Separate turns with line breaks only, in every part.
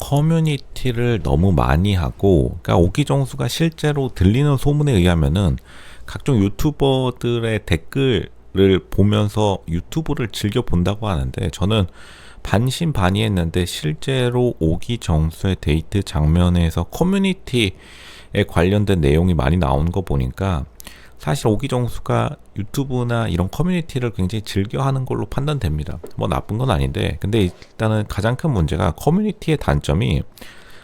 커뮤니티를 너무 많이 하고, 그러니까 오기정수가 실제로 들리는 소문에 의하면은 각종 유튜버들의 댓글을 보면서 유튜브를 즐겨 본다고 하는데, 저는 반신반의했는데 실제로 오기정수의 데이트 장면에서 커뮤니티에 관련된 내용이 많이 나오는 거 보니까 사실 오기정수가 유튜브나 이런 커뮤니티를 굉장히 즐겨하는 걸로 판단됩니다. 뭐 나쁜 건 아닌데, 근데 일단은 가장 큰 문제가 커뮤니티의 단점이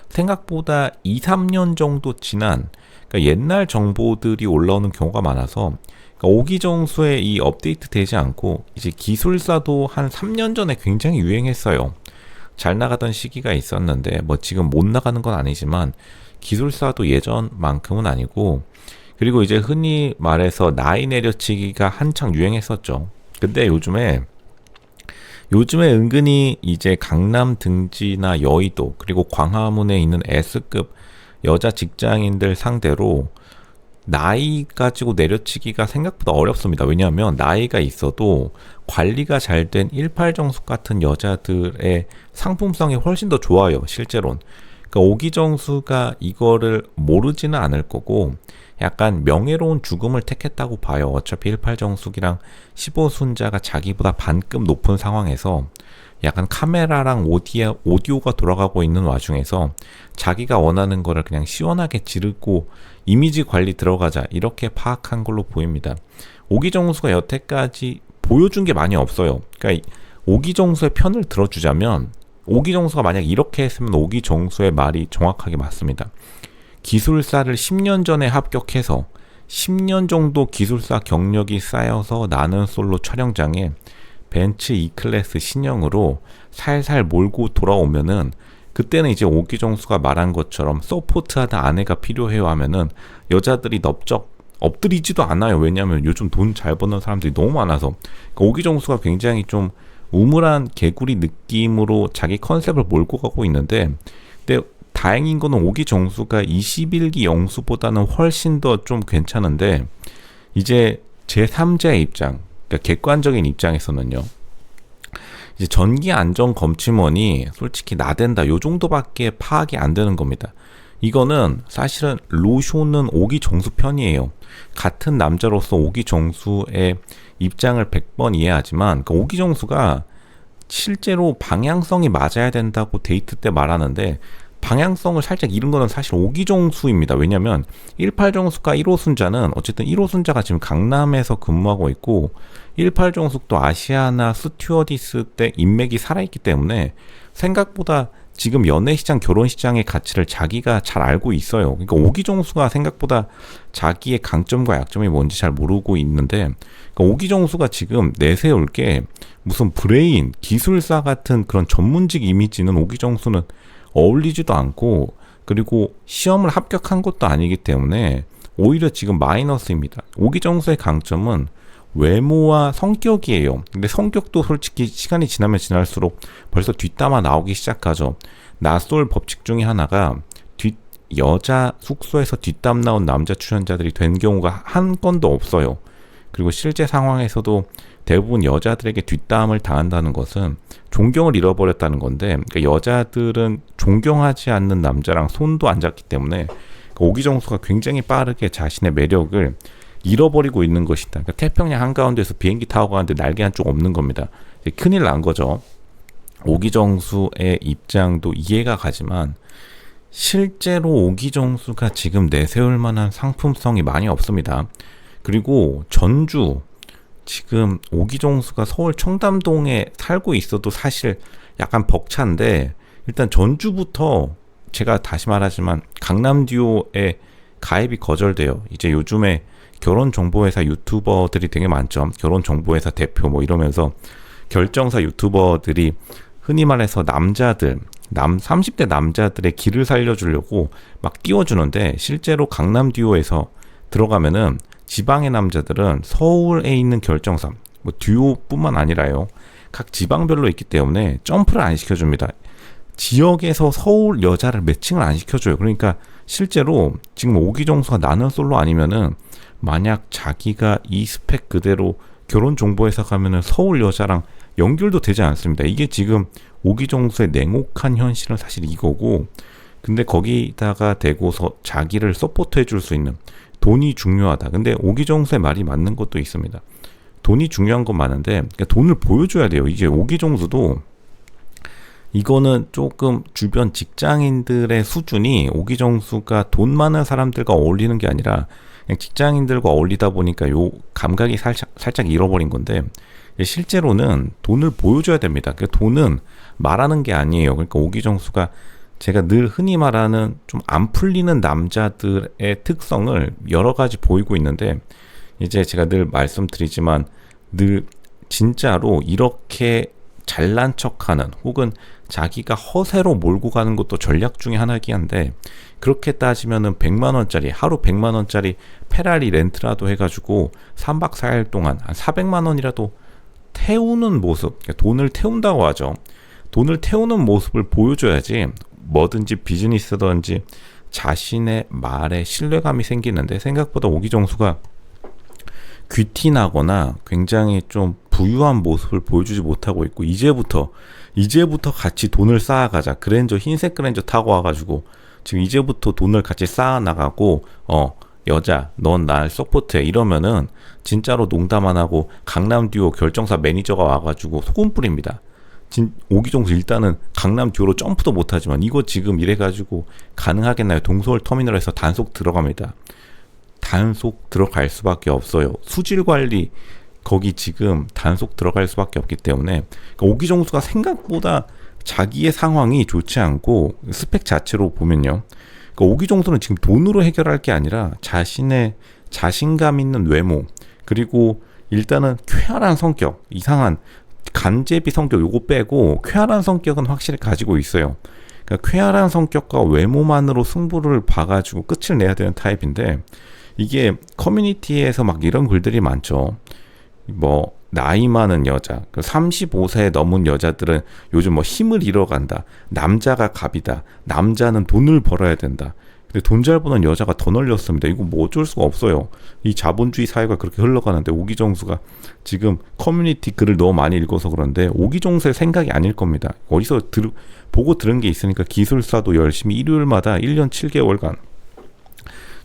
생각보다 2, 3년 정도 지난, 그러니까 옛날 정보들이 올라오는 경우가 많아서, 그러니까 오기정수의 이 업데이트 되지 않고 이제 기술사도 한 3년 전에 굉장히 유행했어요. 잘 나가던 시기가 있었는데 뭐 지금 못 나가는 건 아니지만 기술사도 예전만큼은 아니고, 그리고 이제 흔히 말해서 나이 내려치기가 한창 유행했었죠. 근데 요즘에 은근히 이제 강남 등지나 여의도 그리고 광화문에 있는 S급 여자 직장인들 상대로 나이 가지고 내려치기가 생각보다 어렵습니다. 왜냐하면 나이가 있어도 관리가 잘 된 18정숙 같은 여자들의 상품성이 훨씬 더 좋아요, 실제로는. 그러니까 오기정수가 이거를 모르지는 않을 거고 약간 명예로운 죽음을 택했다고 봐요. 어차피 18정숙이랑 15순자가 자기보다 반급 높은 상황에서 약간 카메라랑 오디오가 돌아가고 있는 와중에서 자기가 원하는 거를 그냥 시원하게 지르고 이미지 관리 들어가자, 이렇게 파악한 걸로 보입니다. 오기정수가 여태까지 보여준 게 많이 없어요. 그러니까 오기정수의 편을 들어주자면, 오기정수가 만약 이렇게 했으면 오기정수의 말이 정확하게 맞습니다. 기술사를 10년 전에 합격해서 10년 정도 기술사 경력이 쌓여서 나는 솔로 촬영장에 벤츠 E클래스 신형으로 살살 몰고 돌아오면은, 그때는 이제 오기정수가 말한 것처럼 서포트하는 아내가 필요해요 하면은 여자들이 넙적 엎드리지도 않아요. 왜냐하면 요즘 돈 잘 버는 사람들이 너무 많아서. 그러니까 오기정수가 굉장히 좀 우물한 개구리 느낌으로 자기 컨셉을 몰고 가고 있는데, 근데 다행인 거는 오기정수가 21기 영수보다는 훨씬 더 좀 괜찮은데, 이제 제3자의 입장, 그러니까 객관적인 입장에서는요, 이제 전기안전검침원이 솔직히 나댄다 요 정도밖에 파악이 안 되는 겁니다. 이거는 사실은 로쇼는 오기정수 편이에요. 같은 남자로서 오기정수의 입장을 100번 이해하지만, 그러니까 오기정수가 실제로 방향성이 맞아야 된다고 데이트 때 말하는데 방향성을 살짝 잃은 거는 사실 오기정수입니다. 왜냐면 18정수과 1호순자는 어쨌든 1호순자가 지금 강남에서 근무하고 있고 18정숙도 아시아나 스튜어디스 때 인맥이 살아있기 때문에 생각보다 지금 연애시장, 결혼시장의 가치를 자기가 잘 알고 있어요. 그러니까 오기정수가 생각보다 자기의 강점과 약점이 뭔지 잘 모르고 있는데, 그러니까 오기정수가 지금 내세울 게 무슨 브레인, 기술사 같은 그런 전문직 이미지는 오기정수는 어울리지도 않고, 그리고 시험을 합격한 것도 아니기 때문에 오히려 지금 마이너스입니다. 오기정수의 강점은 외모와 성격이에요. 근데 성격도 솔직히 시간이 지나면 지날수록 벌써 뒷담화 나오기 시작하죠. 낯설 법칙 중에 하나가 여자 숙소에서 뒷담 나온 남자 출연자들이 된 경우가 한 건도 없어요. 그리고 실제 상황에서도 대부분 여자들에게 뒷담을 당한다는 것은 존경을 잃어버렸다는 건데, 그러니까 여자들은 존경하지 않는 남자랑 손도 안 잡기 때문에 오기정수가 굉장히 빠르게 자신의 매력을 잃어버리고 있는 것이다. 그러니까 태평양 한가운데서 비행기 타고 가는데 날개 한쪽 없는 겁니다. 큰일 난 거죠. 오기정수의 입장도 이해가 가지만 실제로 오기정수가 지금 내세울 만한 상품성이 많이 없습니다. 그리고 전주, 지금 오기정수가 서울 청담동에 살고 있어도 사실 약간 벅찬데, 일단 전주부터 제가 다시 말하지만 강남듀오에 가입이 거절돼요. 이제 요즘에 결혼정보회사 유튜버들이 되게 많죠. 결혼정보회사 대표 뭐 이러면서 결정사 유튜버들이 흔히 말해서 남자들, 30대 남자들의 길을 살려주려고 막 띄워주는데, 실제로 강남듀오에서 들어가면은 지방의 남자들은 서울에 있는 결정사, 뭐 듀오뿐만 아니라요, 각 지방별로 있기 때문에 점프를 안 시켜줍니다. 지역에서 서울 여자를 매칭을 안 시켜줘요. 그러니까 실제로 지금 오기정수가 나는 솔로 아니면은, 만약 자기가 이 스펙 그대로 결혼정보회사 가면은 서울 여자랑 연결도 되지 않습니다. 이게 지금 오기정수의 냉혹한 현실은 사실 이거고, 근데 거기다가 대고서 자기를 서포트해 줄 수 있는 돈이 중요하다. 근데 오기정수의 말이 맞는 것도 있습니다. 돈이 중요한 건 많은데 그러니까 돈을 보여줘야 돼요. 이제 오기정수도 이거는 조금 주변 직장인들의 수준이 오기정수가 돈 많은 사람들과 어울리는 게 아니라 그냥 직장인들과 어울리다 보니까 요 감각이 살짝 잃어버린 건데, 실제로는 돈을 보여줘야 됩니다. 그 돈은 말하는 게 아니에요. 그러니까 오기정수가 제가 늘 흔히 말하는 좀 안 풀리는 남자들의 특성을 여러 가지 보이고 있는데, 이제 제가 늘 말씀드리지만 늘 진짜로 이렇게 잘난 척하는 혹은 자기가 허세로 몰고 가는 것도 전략 중에 하나이긴 한데, 그렇게 따지면은 100만원짜리 하루 100만원짜리 페라리 렌트라도 해가지고 3박 4일 동안 한 400만원이라도 태우는 모습, 그러니까 돈을 태운다고 하죠. 돈을 태우는 모습을 보여줘야지 뭐든지 비즈니스든지 자신의 말에 신뢰감이 생기는데, 생각보다 오기정수가 귀티나거나 굉장히 좀 부유한 모습을 보여주지 못하고 있고, 이제부터 같이 돈을 쌓아가자, 그랜저 흰색 그랜저 타고 와가지고 지금 이제부터 돈을 같이 쌓아나가고 여자 넌 날 서포트해 이러면은 진짜로 농담 안 하고 강남 듀오 결정사 매니저가 와가지고 소금 뿌립니다. 오기정수 일단은 강남 듀오로 점프도 못하지만 이거 지금 이래가지고 가능하겠나요? 동서울 터미널에서 단속 들어갑니다. 단속 들어갈 수밖에 없어요. 수질관리 거기 지금 단속 들어갈 수밖에 없기 때문에, 그러니까 오기정수가 생각보다 자기의 상황이 좋지 않고, 스펙 자체로 보면요, 그러니까 오기정수는 지금 돈으로 해결할 게 아니라 자신의 자신감 있는 외모, 그리고 일단은 쾌활한 성격, 이상한 간제비 성격 요거 빼고 쾌활한 성격은 확실히 가지고 있어요. 그러니까 쾌활한 성격과 외모만으로 승부를 봐가지고 끝을 내야 되는 타입인데, 이게 커뮤니티에서 막 이런 글들이 많죠. 뭐 나이 많은 여자, 35세 넘은 여자들은 요즘 뭐 힘을 잃어간다, 남자가 갑이다, 남자는 돈을 벌어야 된다. 근데 돈 잘 버는 여자가 더 널렸습니다. 이거 뭐 어쩔 수가 없어요. 이 자본주의 사회가 그렇게 흘러가는데, 오기정수가 지금 커뮤니티 글을 너무 많이 읽어서 그런데 오기정수의 생각이 아닐 겁니다. 어디서 보고 들은 게 있으니까 기술사도 열심히 일요일마다 1년 7개월간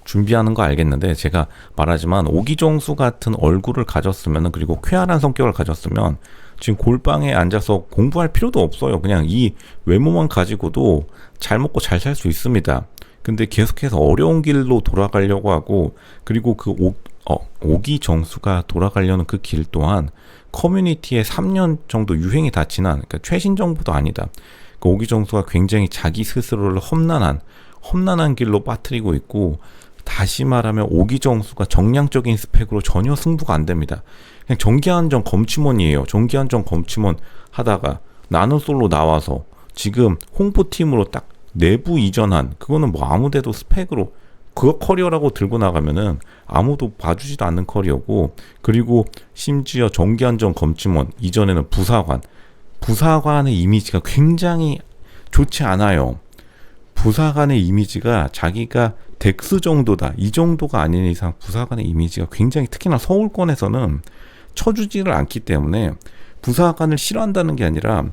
준비하는 거 알겠는데, 제가 말하지만 오기정수 같은 얼굴을 가졌으면, 그리고 쾌활한 성격을 가졌으면 지금 골방에 앉아서 공부할 필요도 없어요. 그냥 이 외모만 가지고도 잘 먹고 잘 살 수 있습니다. 근데 계속해서 어려운 길로 돌아가려고 하고, 그리고 그 오기정수가 돌아가려는 그 길 또한 커뮤니티에 3년 정도 유행이 다 지난, 그러니까 최신 정부도 아니다. 그 오기정수가 굉장히 자기 스스로를 험난한 길로 빠뜨리고 있고, 다시 말하면 오기정수가 정량적인 스펙으로 전혀 승부가 안 됩니다. 그냥 정기한정 검침원이에요. 정기한정 검침원 하다가 나는 솔로 나와서 지금 홍보팀으로 딱 내부 이전한, 그거는 뭐 아무데도 스펙으로 그거 커리어라고 들고 나가면은 아무도 봐주지도 않는 커리어고, 그리고 심지어 정기한정 검침원 이전에는 부사관의 이미지가 굉장히 좋지 않아요. 부사관의 이미지가 자기가 덱스 정도다, 이 정도가 아닌 이상 부사관의 이미지가 굉장히, 특히나 서울권에서는 쳐주지를 않기 때문에 부사관을 싫어한다는 게 아니라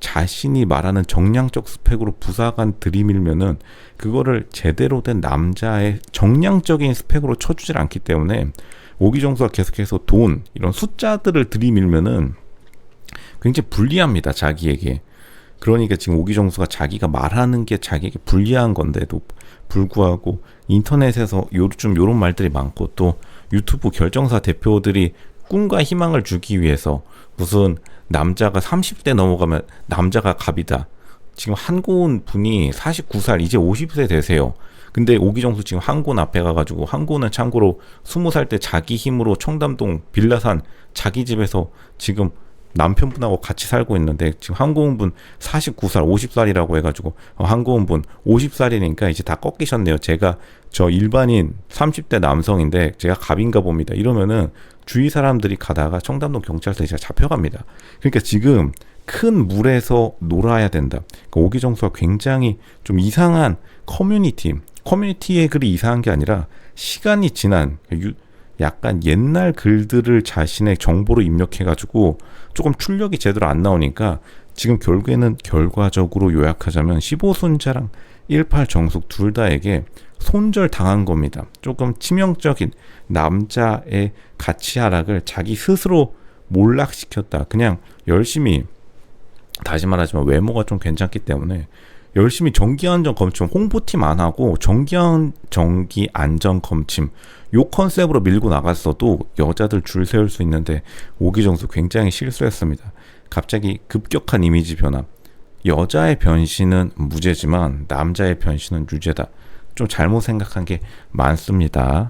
자신이 말하는 정량적 스펙으로 부사관 들이밀면은 그거를 제대로 된 남자의 정량적인 스펙으로 쳐주질 않기 때문에, 오기정수가 계속해서 돈, 이런 숫자들을 들이밀면은 굉장히 불리합니다, 자기에게. 그러니까 지금 오기정수가 자기가 말하는 게 자기에게 불리한 건데도 불구하고 인터넷에서 요즘 요런 말들이 많고, 또 유튜브 결정사 대표들이 꿈과 희망을 주기 위해서 무슨 남자가 30대 넘어가면 남자가 갑이다. 지금 한고은 분이 49살, 이제 50세 되세요. 근데 오기정수 지금 한고은 앞에 가가지고, 한고은은 참고로 20살 때 자기 힘으로 청담동 빌라 산 자기 집에서 지금 남편분하고 같이 살고 있는데, 지금 한고은분 49살, 50살이라고 해가지고 한고은분 50살이니까 이제 다 꺾이셨네요. 제가 저 일반인 30대 남성인데 제가 갑인가 봅니다. 이러면은 주위 사람들이 가다가 청담동 경찰서에 제가 잡혀갑니다. 그러니까 지금 큰 물에서 놀아야 된다. 그러니까 오기정수가 굉장히 좀 이상한 커뮤니티의 글이 이상한 게 아니라 시간이 지난 약간 옛날 글들을 자신의 정보로 입력해가지고 조금 출력이 제대로 안 나오니까 지금 결국에는 결과적으로 요약하자면 15순자랑 18 정숙 둘 다에게 손절 당한 겁니다. 조금 치명적인 남자의 가치 하락을 자기 스스로 몰락시켰다. 그냥 열심히, 다시 말하지만 외모가 좀 괜찮기 때문에 열심히 정기안전 검침 홍보팀 안 하고 정기 안전 검침 요 컨셉으로 밀고 나갔어도 여자들 줄 세울 수 있는데 오기정수 굉장히 실수했습니다. 갑자기 급격한 이미지 변화. 여자의 변신은 무죄지만 남자의 변신은 유죄다. 좀 잘못 생각한 게 많습니다.